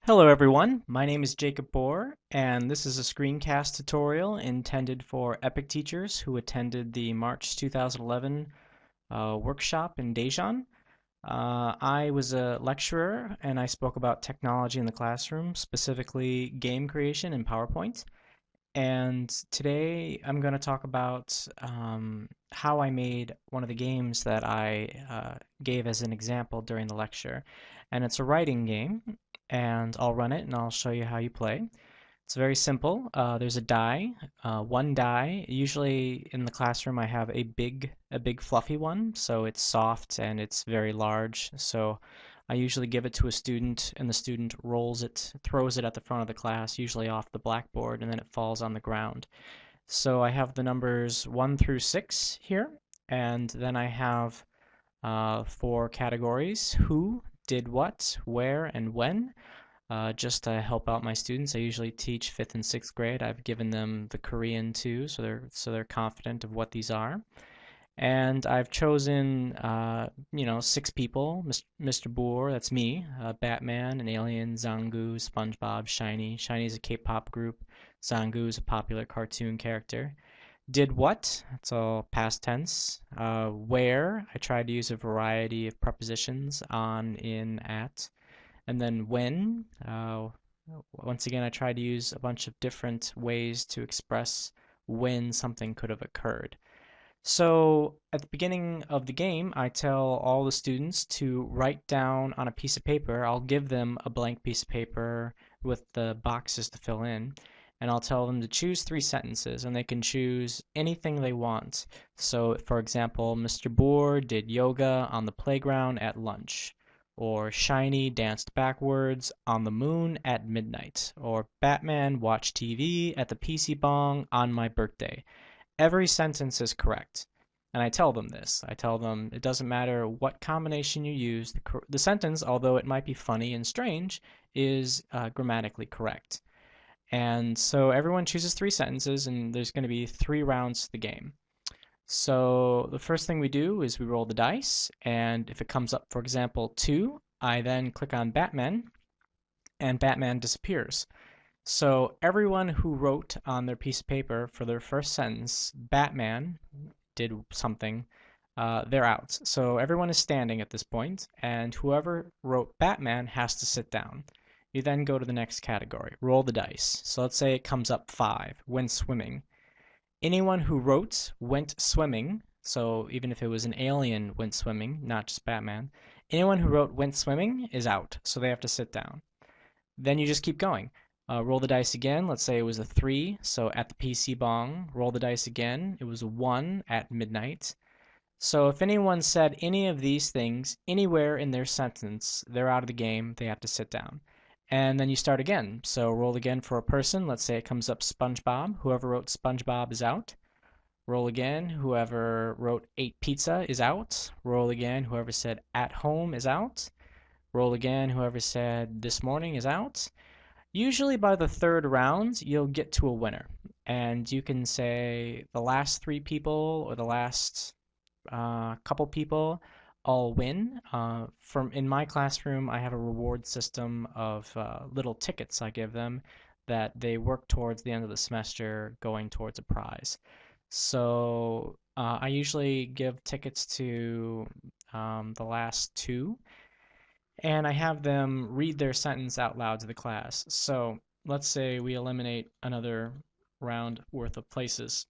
Hello everyone, my name is Jacob Bohr, and this is a screencast tutorial intended for EPIC teachers who attended the March 2011 workshop in Daejeon. I was a lecturer and I spoke about technology in the classroom, specifically game creation in PowerPoint. And today I'm going to talk about how I made one of the games that I gave as an example during the lecture. And it's a writing game, and I'll run it and I'll show you how you play. It's very simple. There's a die, one die. Usually in the classroom I have a big fluffy one, so it's soft and it's very large. So I usually give it to a student and the student rolls it, throws it at the front of the class, usually off the blackboard, and then it falls on the ground. So I have the numbers 1 through 6 here, and then I have four categories: who, did what, where, and when. Just to help out my students. I usually teach 5th and 6th grade. I've given them the Korean too, so they're confident of what these are. And I've chosen, 6 people. Mr. Bohr, that's me, Batman, an alien, Zangu, SpongeBob, Shiny. Shiny is a K-pop group. Zangu is a popular cartoon character. Did what? That's all past tense. Where? I tried to use a variety of prepositions: on, in, at. And then when, once again, I tried to use a bunch of different ways to express when something could have occurred. So at the beginning of the game, I tell all the students to write down on a piece of paper. I'll give them a blank piece of paper with the boxes to fill in, and I'll tell them to choose 3 sentences, and they can choose anything they want. So, for example, Mr. Bohr did yoga on the playground at lunch. Or Shiny danced backwards on the moon at midnight. Or Batman watched TV at the PC bong on my birthday. Every sentence is correct. And I tell them this. I tell them it doesn't matter what combination you use, the sentence, although it might be funny and strange, is grammatically correct. And so everyone chooses 3 sentences, and there's going to be 3 rounds to the game. So the first thing we do is we roll the dice, and if it comes up, for example, 2, I then click on Batman, and Batman disappears. So everyone who wrote on their piece of paper for their first sentence, Batman did something, they're out. So everyone is standing at this point, and whoever wrote Batman has to sit down. You then go to the next category, roll the dice. So let's say it comes up 5, went swimming. Anyone who wrote went swimming, so even if it was an alien went swimming, not just Batman, anyone who wrote went swimming is out, so they have to sit down. Then you just keep going. Roll the dice again. Let's say it was a 3, so at the PC bong. Roll the dice again. It was a 1 at midnight. So if anyone said any of these things anywhere in their sentence, they're out of the game. They have to sit down. And then you start again. So roll again for a person. Let's say it comes up SpongeBob. Whoever wrote SpongeBob is out. Roll again. Whoever wrote ate pizza is out. Roll again. Whoever said at home is out. Roll again. Whoever said this morning is out. Usually by the 3rd round, you'll get to a winner. And you can say the last 3 people or the last couple people all win. In my classroom, I have a reward system of little tickets I give them that they work towards the end of the semester going towards a prize. So I usually give tickets to the last 2, and I have them read their sentence out loud to the class. So let's say we eliminate another round worth of places.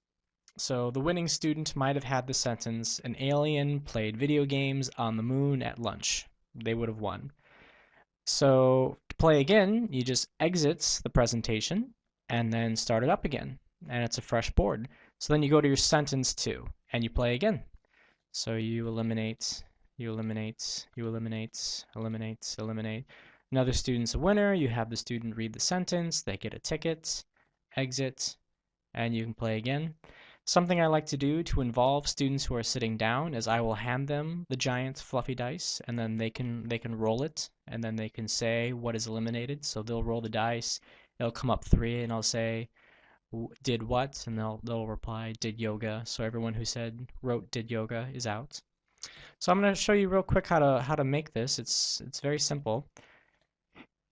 So the winning student might have had the sentence, an alien played video games on the moon at lunch. They would have won. So to play again, you just exit the presentation and then start it up again. And it's a fresh board. So then you go to your sentence 2 and you play again. So you eliminate, you eliminate, you eliminate, eliminate, eliminate. Another student's a winner. You have the student read the sentence. They get a ticket, exit, and you can play again. Something I like to do to involve students who are sitting down is I will hand them the giant fluffy dice, and then they can roll it, and then they can say what is eliminated. So they'll roll the dice, it'll come up 3, and I'll say did what, and they'll reply did yoga. So everyone who wrote did yoga is out. So I'm going to show you real quick how to make this. It's very simple.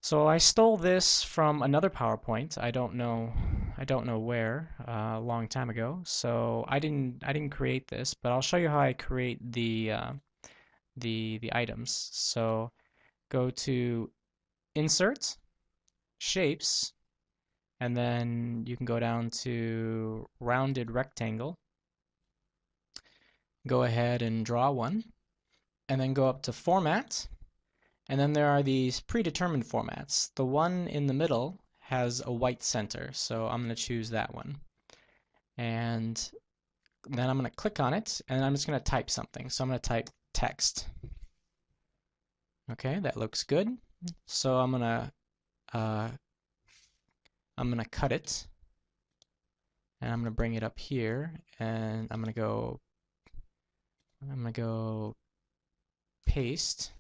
So I stole this from another PowerPoint. I don't know where, a long time ago. So I didn't create this, but I'll show you how I create the items. So go to Insert, Shapes, and then you can go down to Rounded Rectangle. Go ahead and draw one, and then go up to Format. And then there are these predetermined formats. The one in the middle has a white center, so I'm going to choose that one. And then I'm going to click on it, and I'm just going to type something. So I'm going to type text. Okay, that looks good. So I'm going to cut it, and I'm going to bring it up here, and I'm going to go paste.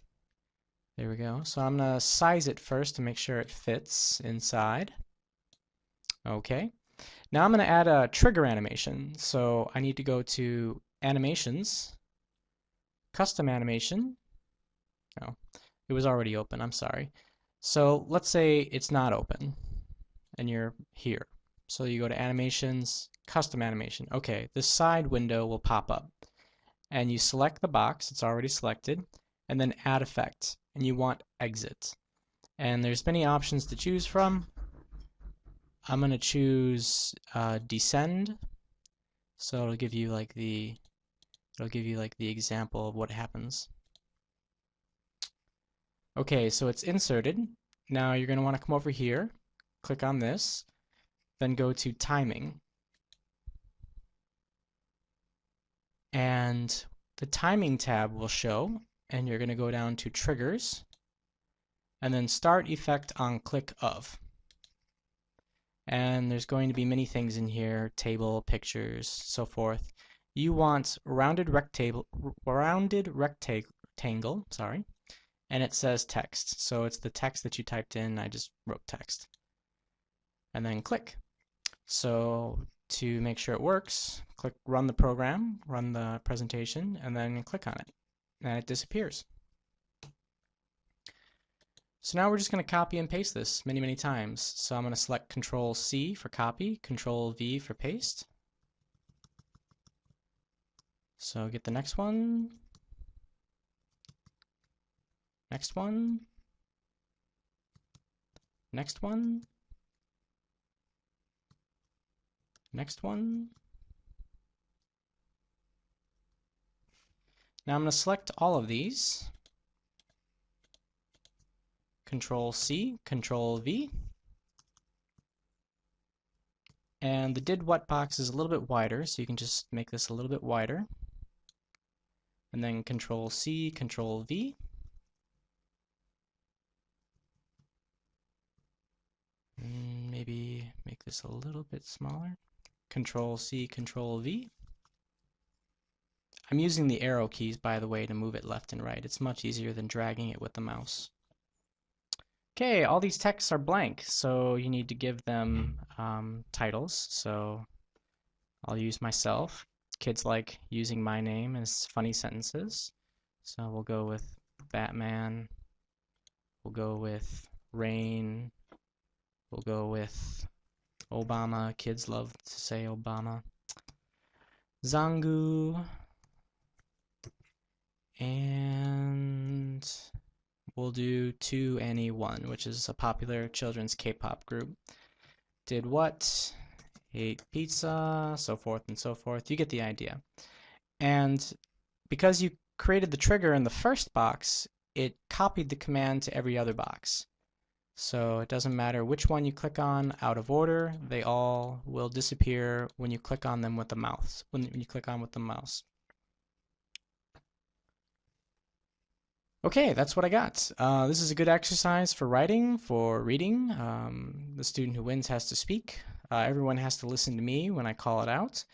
There we go. So I'm going to size it first to make sure it fits inside. Okay. Now I'm going to add a trigger animation. So I need to go to Animations, Custom Animation. Oh, it was already open. I'm sorry. So let's say it's not open and you're here. So you go to Animations, Custom Animation. Okay, this side window will pop up. And you select the box, it's already selected, and then Add Effect. And you want Exit. And there's many options to choose from. I'm going to choose Descend. So it'll give you like the example of what happens. Okay, so it's inserted. Now you're going to want to come over here, click on this, then go to Timing. And the Timing tab will show, and you're going to go down to Triggers, and then Start Effect on Click of. And there's going to be many things in here, table, pictures, so forth. You want rounded rectangle, sorry, and it says text. So it's the text that you typed in. I just wrote text. And then click. So to make sure it works, click Run the program, run the presentation, and then click on it. And it disappears. So now we're just going to copy and paste this many, many times. So I'm going to select Control C for copy, Control V for paste. So get the next one, next one, next one, next one. Now I'm going to select all of these. Control C, Control V. And the did what box is a little bit wider, so you can just make this a little bit wider. And then Control C, Control V. And maybe make this a little bit smaller. Control C, Control V. I'm using the arrow keys, by the way, to move it left and right. It's much easier than dragging it with the mouse. Okay, all these texts are blank, so you need to give them titles. So I'll use myself. Kids like using my name as funny sentences. So we'll go with Batman. We'll go with Rain. We'll go with Obama. Kids love to say Obama. Zangu. And we'll do 2NE1, which is a popular children's K-pop group. Did what? Ate pizza, so forth and so forth. You get the idea. And because you created the trigger in the first box, it copied the command to every other box. So it doesn't matter which one you click on out of order, they all will disappear when you click on them with the mouse. When you click on with the mouse. Okay, that's what I got. This is a good exercise for writing, for reading. The student who wins has to speak. Everyone has to listen to me when I call it out.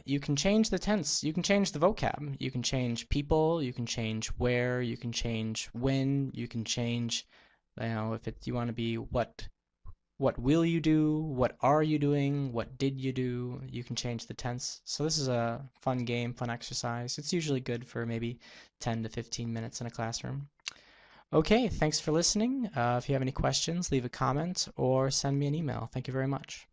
You can change the tense. You can change the vocab. You can change people. You can change where. You can change when. You can change, if you want to be what will you do? What are you doing? What did you do? You can change the tense. So this is a fun game, fun exercise. It's usually good for maybe 10 to 15 minutes in a classroom. Okay, thanks for listening. If you have any questions, leave a comment or send me an email. Thank you very much.